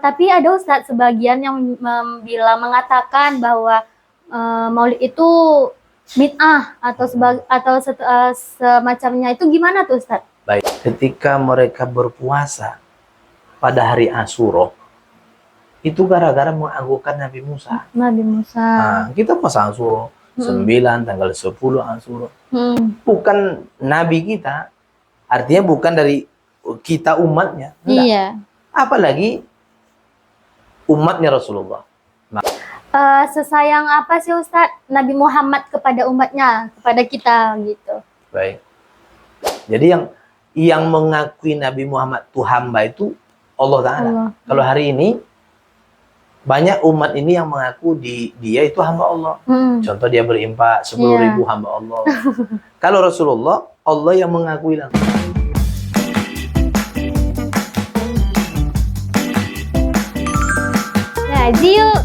Tapi ada Ustadz sebagian yang mengatakan bahwa Maulid itu bid'ah atau semacamnya. Itu gimana tuh Ustadz? Baik, ketika mereka berpuasa pada hari Asyura, itu gara-gara mengagukan Nabi Musa. Nabi Musa. Nah, kita puasa Asyura 9 tanggal 10 Asyura. Bukan Nabi kita, artinya bukan dari kita umatnya. Enggak. Iya. Apalagi umatnya Rasulullah. Sesayang apa sih Ustadz Nabi Muhammad kepada umatnya, kepada kita gitu? Baik. Jadi yang mengakui Nabi Muhammad itu hamba itu Allah Ta'ala. Kalau hari ini banyak umat ini yang mengaku dia itu hamba Allah. Contoh dia berimpak 10.000 hamba Allah. Kalau Rasulullah, Allah yang mengakui langsung. Ngaji yuk.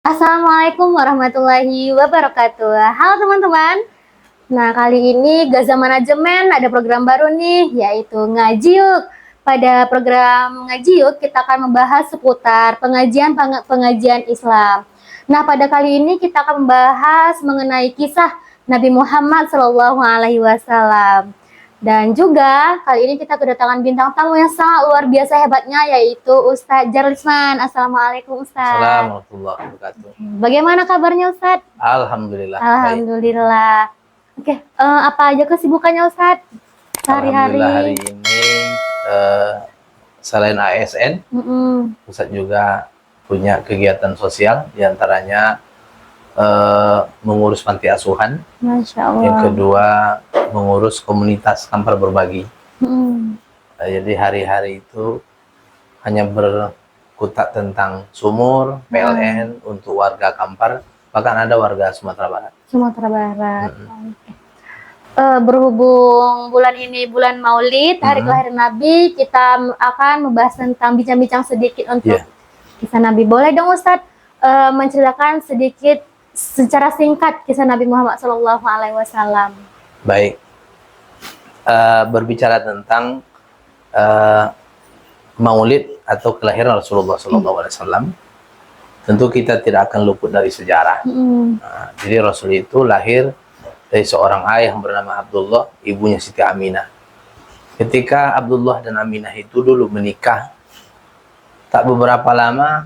Assalamualaikum warahmatullahi wabarakatuh. Halo teman-teman. Nah, kali ini Gaza Manajemen ada program baru nih, yaitu Ngaji Yuk. Pada program Ngaji Yuk, kita akan membahas seputar pengajian Islam. Nah, pada kali ini kita akan membahas mengenai kisah Nabi Muhammad SAW. Dan juga kali ini kita kedatangan bintang tamu yang sangat luar biasa hebatnya, yaitu Ustadz Jarlisman. Assalamualaikum Ustadz. Assalamualaikum warahmatullahi wabarakatuh. Bagaimana kabarnya Ustadz? Alhamdulillah. Alhamdulillah. Oke, apa aja kesibukannya Ustadz sehari-hari? Alhamdulillah hari ini selain ASN, Ustadz juga punya kegiatan sosial, diantaranya mengurus panti asuhan. Masya Allah. Yang kedua mengurus komunitas Kampar Berbagi. Jadi hari-hari itu hanya berkutat tentang sumur, PLN untuk warga Kampar, bahkan ada warga Sumatera Barat. Sumatera Barat. Berhubung bulan ini bulan Maulid, hari kelahiran Nabi, kita akan membahas tentang bincang-bincang sedikit untuk kisah Nabi. Boleh dong Ustadz menceritakan sedikit secara singkat kisah Nabi Muhammad SAW? Baik, berbicara tentang Maulid atau kelahiran Rasulullah SAW, tentu kita tidak akan luput dari sejarah. Jadi Rasul itu lahir dari seorang ayah yang bernama Abdullah, ibunya Siti Aminah. Ketika Abdullah dan Aminah itu dulu menikah, tak beberapa lama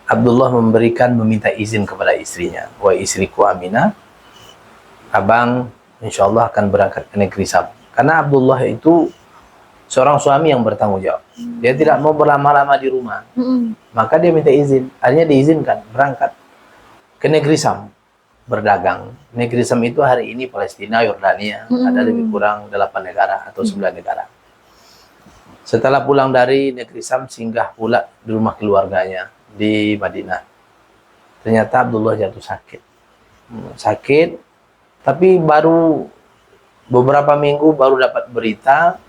Abdullah meminta izin kepada istrinya. Wahai istriku Aminah, abang insya Allah akan berangkat ke negeri Syam. Karena Abdullah itu seorang suami yang bertanggung jawab. Dia tidak mau berlama-lama di rumah. Maka dia minta izin. Akhirnya diizinkan berangkat ke negeri Syam, berdagang. Negeri Syam itu hari ini Palestina, Yordania. Ada lebih kurang 8 negara atau 9 negara. Setelah pulang dari negeri Syam, singgah pula di rumah keluarganya di Madinah. Ternyata Abdullah jatuh sakit. Sakit, tapi baru beberapa minggu baru dapat berita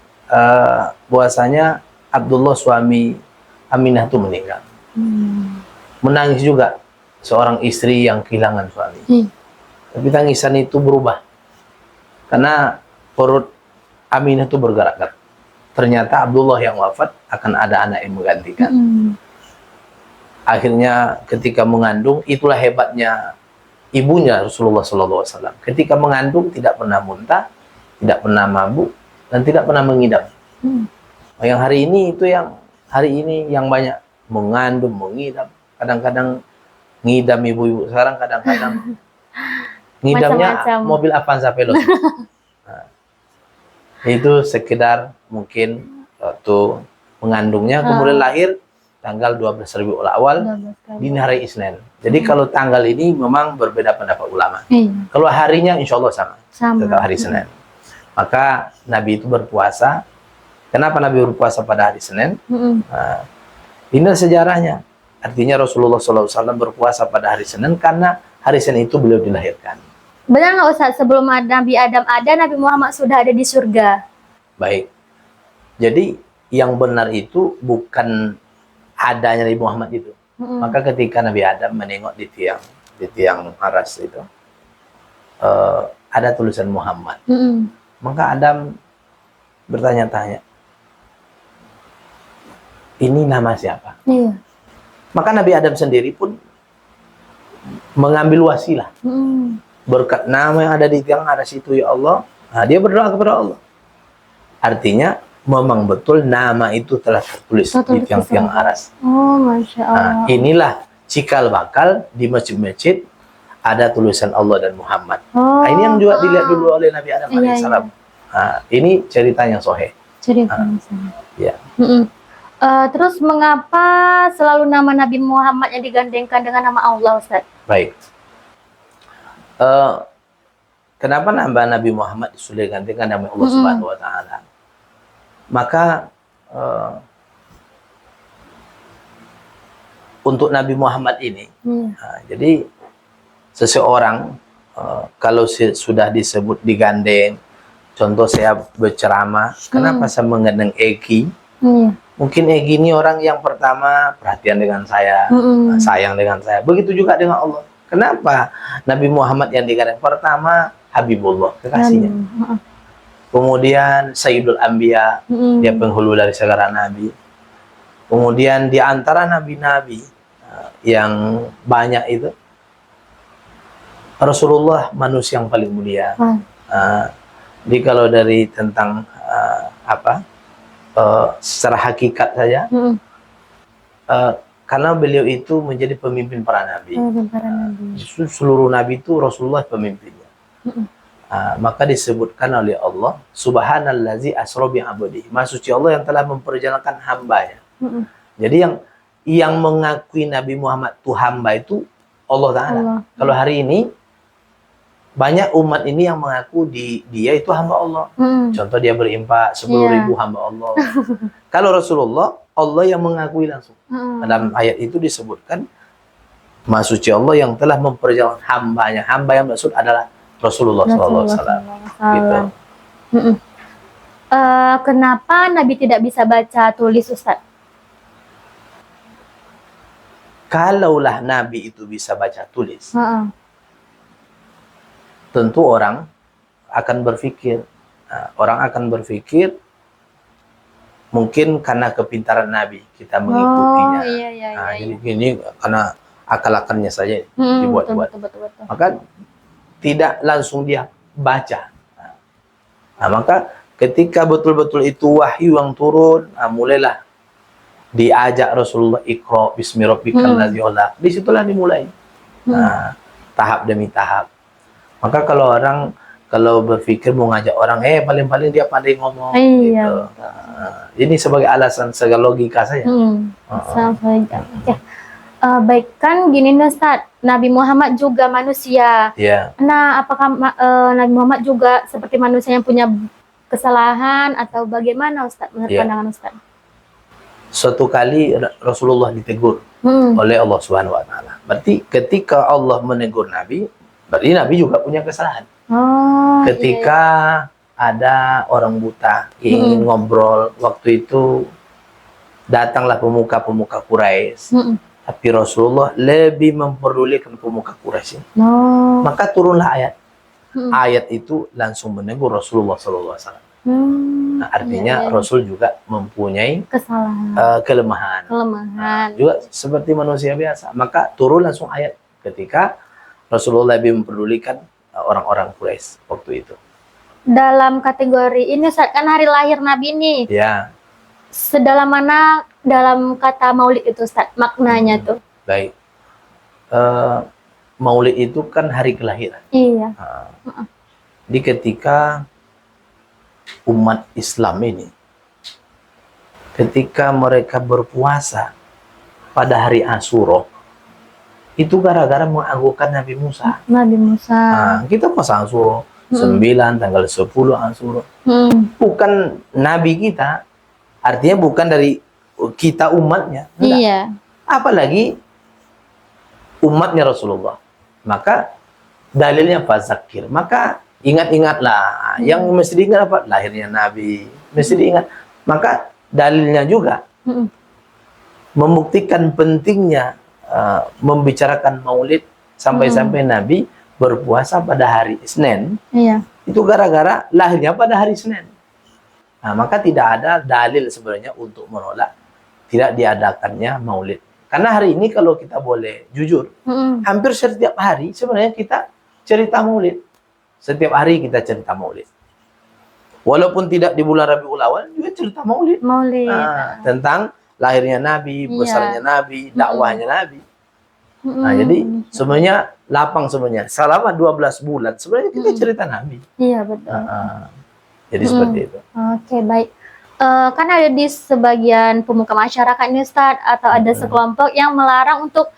bahwasanya Abdullah suami Aminah itu meninggal. Menangis juga seorang istri yang kehilangan suami. Tapi tangisan itu berubah karena perut Aminah itu bergerak-gerak. Ternyata Abdullah yang wafat, akan ada anak yang menggantikan. Akhirnya ketika mengandung, itulah hebatnya ibunya Rasulullah SAW. Ketika mengandung tidak pernah muntah, tidak pernah mabuk, dan tidak pernah mengidam. Yang hari ini yang banyak mengandung, mengidam. Kadang-kadang ngidam ibu-ibu sekarang, kadang-kadang ngidamnya mobil Avanza Veloz. Itu sekedar mungkin waktu mengandungnya, kemudian lahir tanggal 12 Rabiul Awal dini hari Isnin. Jadi kalau tanggal ini memang berbeda pendapat ulama. Kalau harinya insya Allah sama. Tetap hari Senin. Maka Nabi itu berpuasa. Kenapa Nabi berpuasa pada hari Senin? Ini sejarahnya. Artinya Rasulullah SAW berpuasa pada hari Senin karena hari Senin itu beliau dilahirkan. Benar nggak Ustaz? Sebelum Nabi Adam ada, Nabi Muhammad sudah ada di surga. Baik. Jadi yang benar itu bukan adanya Nabi Muhammad itu. Maka ketika Nabi Adam menengok di tiang aras itu, ada tulisan Muhammad. Maka Adam bertanya-tanya, ini nama siapa? Iya. Maka Nabi Adam sendiri pun mengambil wasilah. Berkat nama yang ada di tiang aras itu ya Allah, nah, dia berdoa kepada Allah. Artinya memang betul nama itu telah tertulis di tiang-tiang aras. Oh, Masya Allah. Nah, inilah cikal bakal di masjid-masjid ada tulisan Allah dan Muhammad. Oh, Nah, ini yang juga dilihat dulu oleh Nabi Adam iya, alaihissalam. Nah, ini ceritanya sahih. Ceritanya. Ya. Terus mengapa selalu nama Nabi Muhammad yang digandengkan dengan nama Allah, Ustaz? Baik. Kenapa nama Nabi Muhammad sudah digantikan nama Allah Subhanahu wa taala? Maka untuk Nabi Muhammad ini, jadi seseorang kalau sudah disebut digandeng, contoh saya berceramah, kenapa saya menggandeng Eki? Mungkin Eki ini orang yang pertama perhatian dengan saya, sayang dengan saya. Begitu juga dengan Allah. Kenapa Nabi Muhammad yang digandeng? Pertama Habibullah, kekasihnya. Kemudian Sayyidul Anbiya, dia penghulu dari segala nabi. Kemudian di antara nabi-nabi yang banyak itu, Rasulullah manusia yang paling mulia. Jadi kalau dari tentang secara hakikat saja, karena beliau itu menjadi pemimpin para nabi. Seluruh nabi itu Rasulullah pemimpinnya. Maka disebutkan oleh Allah, Subhanallazi asra bi 'abdihi. Maha suci Allah yang telah memperjalankan hambanya. Jadi yang mengakui Nabi Muhammad itu hamba itu Allah Ta'ala. Kalau hari ini banyak umat ini yang mengaku dia itu hamba Allah. Contoh dia berimpak 10.000 hamba Allah. Kalau Rasulullah, Allah yang mengakui langsung. Dalam ayat itu disebutkan Maha suci Allah yang telah memperjalankan hambanya. Hamba yang maksud adalah Rasulullah SAW. Gitu. Kenapa Nabi tidak bisa baca tulis, Ustaz? Kalaulah Nabi itu bisa baca tulis, tentu orang akan berpikir, mungkin karena kepintaran Nabi kita mengikutinya. Ini karena akal-akalnya saja dibuat-buat. Maka tidak langsung dia baca. Maka ketika betul-betul itu wahyu yang turun, mulailah diajak Rasulullah Iqra bismi rabbikal ladzi khalaq. Disitulah dimulai. Tahap demi tahap. Maka kalau orang berpikir mau ngajak orang, paling-paling dia pandai ngomong gitu. Ini sebagai alasan segala logika saja. Baik, kan gini Ustaz, Nabi Muhammad juga manusia. Nah, apakah Nabi Muhammad juga seperti manusia yang punya kesalahan atau bagaimana, Ustaz, menurut pandangan Ustaz? Suatu kali Rasulullah ditegur oleh Allah Subhanahu wa taala. Berarti ketika Allah menegur Nabi, berarti Nabi juga punya kesalahan. Ketika ada orang buta ingin ngobrol, waktu itu datanglah pemuka-pemuka Quraisy. Tapi Rasulullah lebih memperdulikan pemuka Quraisy. Maka turunlah ayat. Ayat itu langsung menegur Rasulullah SAW. Nah, artinya Rasul juga mempunyai kesalahan, kelemahan. Juga seperti manusia biasa. Maka turun langsung ayat ketika Rasulullah lebih memperdulikan orang-orang Quraisy waktu itu. Dalam kategori ini, kan hari lahir Nabi ini. Sedalam mana dalam kata maulid itu, Ustaz, maknanya tuh? Baik. Maulid itu kan hari kelahiran. Jadi ketika umat Islam ini, ketika mereka berpuasa pada hari Asyura, itu gara-gara mengagungkan Nabi Musa. Kita puasa Asyura 9, tanggal 10 Asyura. Bukan Nabi kita, artinya bukan dari kita umatnya. Apalagi umatnya Rasulullah. Maka dalilnya fazakir. Maka ingat-ingatlah. Yang mesti diingat apa? Lahirnya Nabi. Mesti diingat. Maka dalilnya juga membuktikan pentingnya membicarakan maulid sampai-sampai Nabi berpuasa pada hari Senin. itu gara-gara lahirnya pada hari Senin. Nah, maka tidak ada dalil sebenarnya untuk menolak tidak diadakannya maulid. Karena hari ini kalau kita boleh jujur, hampir setiap hari sebenarnya kita cerita maulid. Setiap hari kita cerita maulid. Walaupun tidak di bulan Rabiul Awal juga cerita maulid. Nah, tentang lahirnya Nabi, besarnya Nabi, dakwahnya Nabi. Nah, jadi sebenarnya lapang sebenarnya. Selama 12 bulan sebenarnya kita cerita Nabi. Iya, betul. Jadi seperti itu. Oke, baik. Kan ada di sebagian pemuka masyarakat ini, Ustadz, atau ada sekelompok yang melarang untuk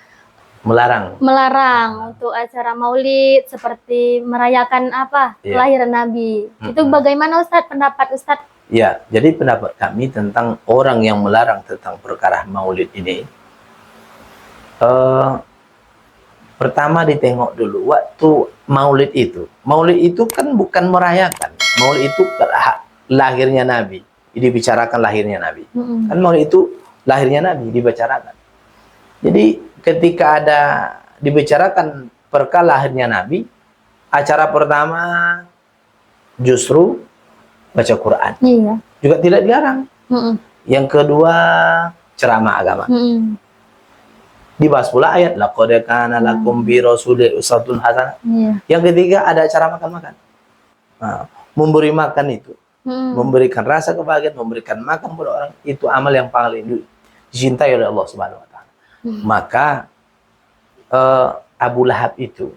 acara maulid seperti merayakan kelahiran Nabi. Itu bagaimana, Ustadz, pendapat Ustadz? Ya, jadi pendapat kami tentang orang yang melarang tentang perkara maulid ini. Pertama ditengok dulu waktu maulid itu kan bukan merayakan. Maulid itu lahirnya Nabi, dibicarakan lahirnya Nabi. Kan maulid itu lahirnya Nabi dibicarakan. Jadi ketika ada dibicarakan perkara lahirnya Nabi, acara pertama justru baca Quran. Iya. Juga tidak dilarang. Yang kedua ceramah agama. Dibahas pula ayat laqad kana lakum bi rasulillah uswatun hasanah. Yang ketiga ada acara makan-makan. Nah, memberi makan itu, memberikan rasa kebahagiaan, memberikan makan kepada orang itu amal yang paling dicintai oleh Allah Subhanahu wa taala. Maka Abu Lahab itu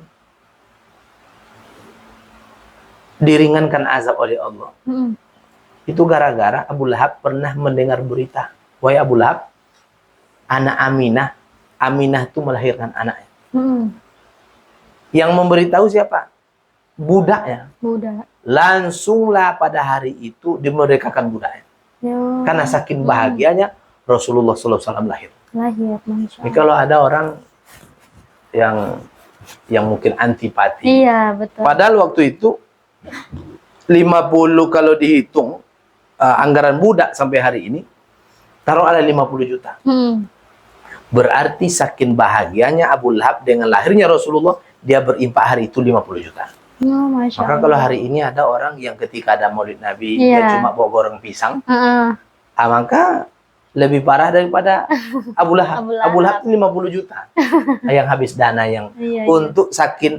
diringankan azab oleh Allah. Itu gara-gara Abu Lahab pernah mendengar berita, wahai Abu Lahab, anak Aminah itu melahirkan anaknya. Yang memberitahu siapa? Budaknya. Langsunglah pada hari itu dimerdekakan budaknya. Karena saking bahagianya Rasulullah SAW lahir. Ini kalau ada orang yang mungkin antipati. Iya, betul. Padahal waktu itu 50 kalau dihitung anggaran budak sampai hari ini, taruh ada 50 juta. Berarti saking bahagianya Abu Lahab dengan lahirnya Rasulullah, dia berimpak hari itu 50 juta. Maka kalau hari ini ada orang yang ketika ada maulid Nabi, dia cuma bawa goreng pisang, maka lebih parah daripada Abu Lahab. Abu Lahab itu 50 juta yang habis dana yang untuk saking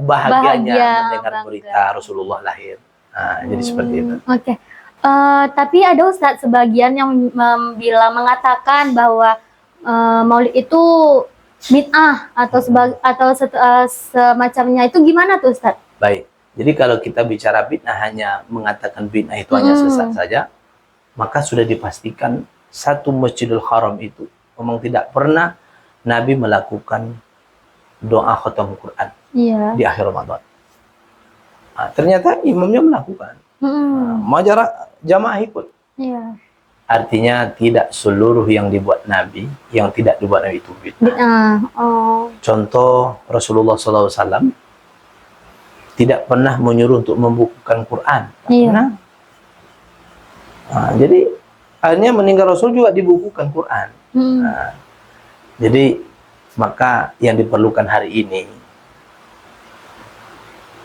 bahagianya mendengar berita Rasulullah lahir. Nah, jadi seperti itu. Oke. Tapi ada Ustadz sebagian yang mengatakan bahwa maulid itu bid'ah atau semacamnya, itu gimana tuh Ustadz? Baik, jadi kalau kita bicara bid'ah hanya mengatakan bid'ah itu hanya sesat saja, maka sudah dipastikan satu Masjidil Haram itu memang tidak pernah Nabi melakukan doa khatam Quran di akhir Ramadan. Nah, ternyata imamnya melakukan, jamaah ikut. Artinya tidak seluruh yang dibuat Nabi, yang tidak dibuat Nabi itu bid'ah. Contoh Rasulullah SAW tidak pernah menyuruh untuk membukukan Quran. Nah, jadi akhirnya meninggal Rasul juga dibukukan Quran. Nah, jadi maka yang diperlukan hari ini,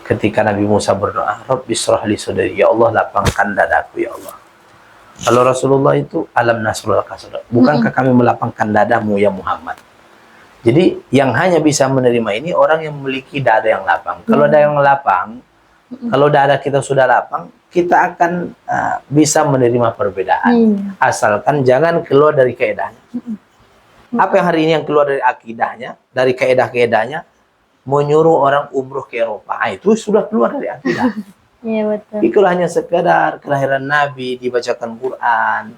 ketika Nabi Musa berdoa, Rabbi shrah li sadri, ya Allah lapangkan dadaku ya Allah. Kalau Rasulullah itu alam nasrul kasra, bukankah kami melapangkan dadamu ya Muhammad? Jadi yang hanya bisa menerima ini orang yang memiliki dada yang lapang. Kalau dada yang lapang, kalau dada kita sudah lapang, kita akan bisa menerima perbedaan. Asalkan jangan keluar dari kaedahnya. Apa yang hari ini yang keluar dari akidahnya, dari kaedah-kaedahnya, menyuruh orang umroh ke Eropa, itu sudah keluar dari akidah. Iya, betul. Itu hanya sekedar kelahiran Nabi, dibacakan Quran.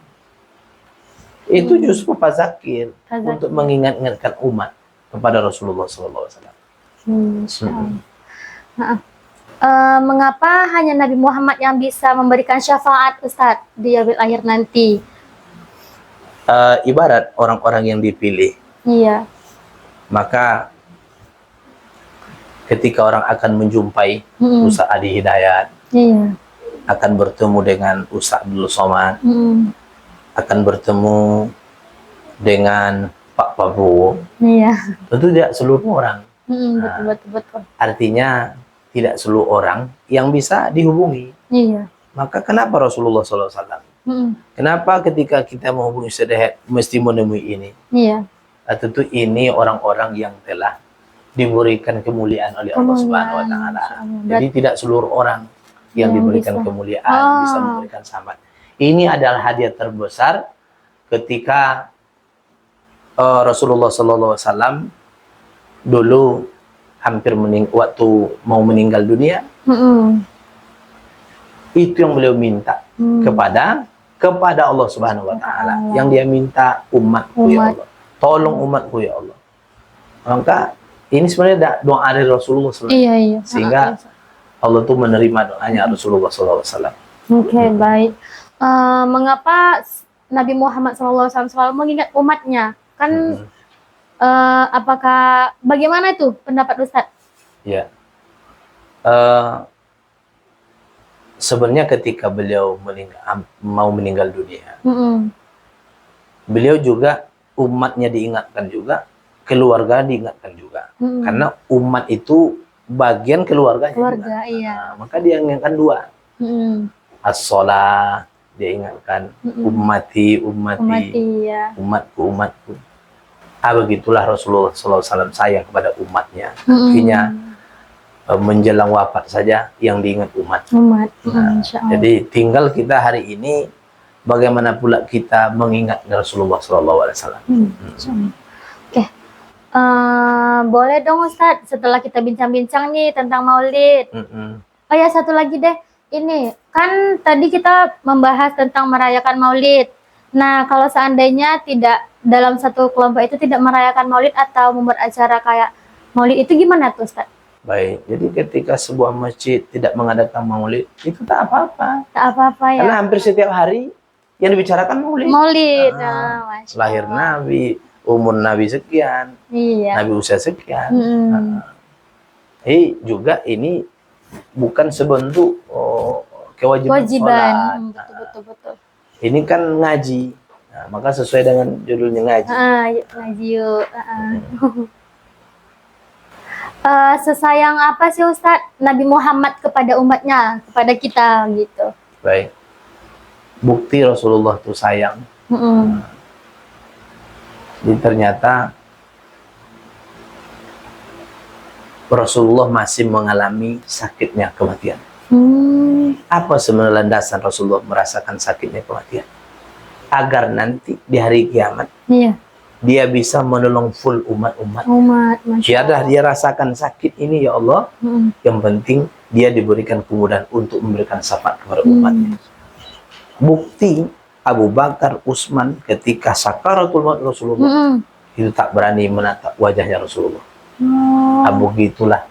Itu justru fazakir untuk mengingat-ingatkan umat kepada Rasulullah SAW. Mengapa hanya Nabi Muhammad yang bisa memberikan syafaat, Ustadz, di yaumil akhir nanti? Ibarat orang-orang yang dipilih. Iya. Maka ketika orang akan menjumpai Ustaz Adi Hidayat, akan bertemu dengan Ustaz Abdul Somad, akan bertemu dengan Pak Prabowo, tentu tidak seluruh orang. Betul. Artinya tidak seluruh orang yang bisa dihubungi. Iya. Maka kenapa Rasulullah SAW? Kenapa ketika kita menghubungi sedehet mesti menemui ini? Iya. Tentu ini orang-orang yang telah diberikan kemuliaan oleh Allah Subhanahu Wa Taala. Jadi tidak seluruh orang yang diberikan kemuliaan bisa memberikan selamat. Ini adalah hadiah terbesar ketika Rasulullah SAW dulu hampir waktu mau meninggal dunia. Itu yang beliau minta kepada Allah Subhanahu Wa Taala. Yang dia minta umatku ya Allah, tolong umatku ya Allah. Maka ini sebenarnya doa dari Rasulullah SAW. Iya. Sehingga Allah tuh menerima doanya Rasulullah SAW. Oke, baik. Mengapa Nabi Muhammad SAW selalu mengingat umatnya? Kan apakah bagaimana itu pendapat Ustadz? Ya. Sebenarnya ketika beliau mau meninggal dunia, beliau juga umatnya diingatkan juga, keluarga diingatkan juga. Karena umat itu bagian keluarganya. Keluarga, iya. Maka dia ingatkan dua. As-sholah, dia ingatkan ummati, Ya. umatku. Begitulah Rasulullah SAW sayang kepada umatnya. Akhirnya menjelang wafat saja yang diingat umat. Jadi tinggal kita hari ini bagaimana pula kita mengingat Rasulullah SAW. Oke. Boleh dong Ustadz, setelah kita bincang-bincang nih tentang Maulid. Oh ya, satu lagi deh. Ini kan tadi kita membahas tentang merayakan Maulid. Nah, kalau seandainya tidak dalam satu kelompok itu tidak merayakan Maulid atau membuat acara kayak Maulid, itu gimana tuh Ustadz? Baik, jadi ketika sebuah masjid tidak mengadakan Maulid, itu tak apa-apa. Tak apa-apa ya. Karena hampir setiap hari yang dibicarakan Maulid. Maulid. Lahir Nabi, umur Nabi sekian, Nabi usia sekian. Juga ini bukan sebentuk kewajiban sholat. Betul. Ini kan ngaji. Nah, maka sesuai dengan judulnya ngaji. Ngaji yuk. Sesayang apa sih Ustadz Nabi Muhammad kepada umatnya, kepada kita gitu? Baik. Bukti Rasulullah itu sayang. Jadi ternyata Rasulullah masih mengalami sakitnya kematian. Apa sebenarnya landasan Rasulullah merasakan sakitnya kematian? Agar nanti di hari kiamat dia bisa menolong full umat-umat. Biarlah dia rasakan sakit ini ya Allah. Yang penting dia diberikan kemudahan untuk memberikan syafaat kepada umatnya. Bukti Abu Bakar, Utsman ketika sakaratul maut Rasulullah itu tak berani menatap wajahnya Rasulullah. Begitulah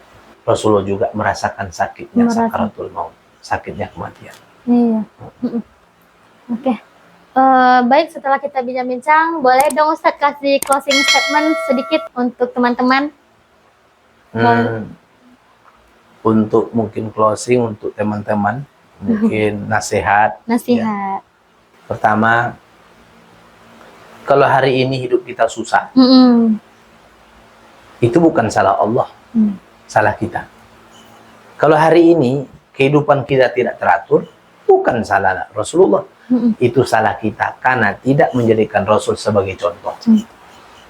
Rasulullah juga merasakan sakitnya sakaratul maut, sakitnya kematian. Oke. Baik, setelah kita bincang-bincang, boleh dong Ustadz kasih closing statement sedikit untuk teman-teman? Untuk mungkin closing untuk teman-teman, mungkin nasihat. Ya. Pertama, kalau hari ini hidup kita susah, itu bukan salah Allah, salah kita. Kalau hari ini kehidupan kita tidak teratur, bukan salah Rasulullah. Itu salah kita karena tidak menjadikan Rasul sebagai contoh.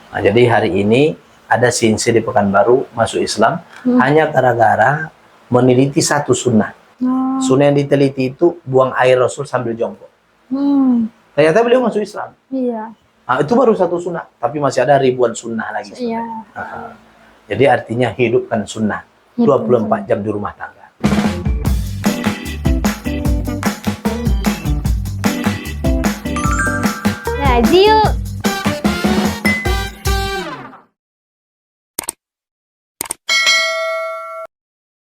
Nah, jadi hari ini ada sinsi di Pekanbaru masuk Islam hanya gara-gara meneliti satu sunnah. Sunnah yang diteliti itu buang air Rasul sambil jongkok. Ternyata beliau masuk Islam. Nah, itu baru satu sunnah, tapi masih ada ribuan sunnah lagi. Jadi artinya hidupkan sunnah 24 jam di rumah tangga. Ngaji yuk.